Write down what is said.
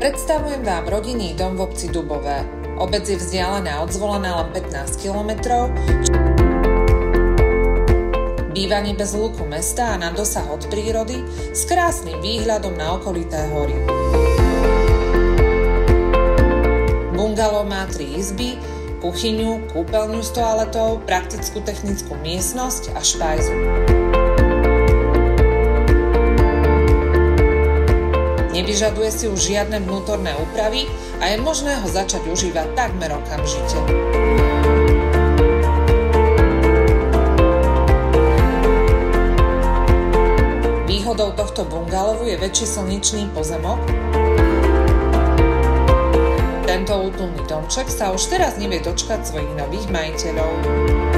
Predstavujem vám rodinný dom v obci Dubové. Obec je vzdialená od Zvolena len 15 km. Bývanie bez luku mesta a na dosah od prírody s krásnym výhľadom na okolité hory. Bungalow má 3 izby, kuchyňu, kúpeľňu s toaletou, praktickú technickú miestnosť a špajzu. Nevyžaduje si už žiadne vnútorné úpravy a je možné ho začať užívať takmer okamžite. Výhodou tohto bungalovu je väčší slnečný pozemok. Tento útulný domček sa už teraz nevie dočkať svojich nových majiteľov.